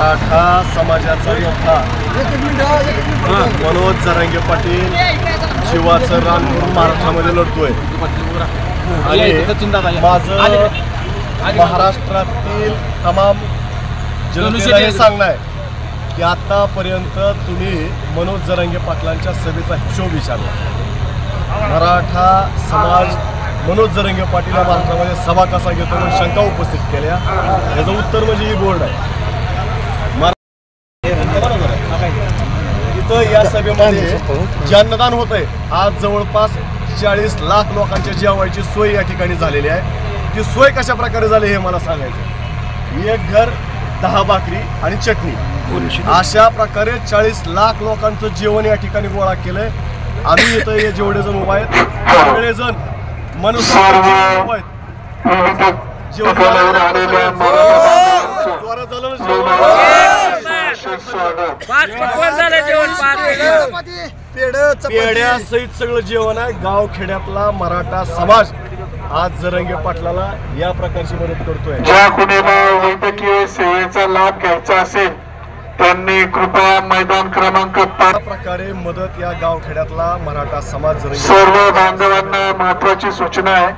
मराठा समाजाचा योद्धा मनोज जरांगे पाटील जीवाचं रान म्हणून महाराष्ट्रामध्ये लढतोय आणि माझं महाराष्ट्रातील तमाम जनतेला हे सांगणं आहे की आतापर्यंत तुम्ही मनोज जरांगे पाटलांच्या सभेचा हिशोब विचारला। मराठा समाज मनोज जरांगे पाटील या महाराष्ट्रामध्ये सभा कसा घेतो म्हणून शंका उपस्थित केल्या, याचं उत्तर म्हणजे ही बोर्ड आहे। इथं या सभेमध्ये जे अन्नदान होत आहे, आज जवळपास 40 लाख लोकांच्या जेवायची सोय या ठिकाणी झालेली आहे। ती सोय कशा प्रकारे झाली हे मला सांगायचं। एक घर 10 भाकरी आणि चटणी अशा प्रकारे 40 लाख लोकांचं जेवण या ठिकाणी गोळा केलंय। आम्ही इथं हे जेवढे जण उभा आहेत सगळेजण मनुष्य पेढ्या सहित सगळं जेवण आहे। गाव खेड्यातला मराठा समाज आज जरांगे पाटलाला या प्रकारची मदत करतोय। ज्या कुणाला वैद्यकीय सेवेचा लाभ घ्यायचा असेल त्यांनी कृपया मैदान क्रमांक 5 प्रकारे मदत या गाव खेड्यातला मराठा समाज सर्व बांधवांना महत्वाची सूचना आहे।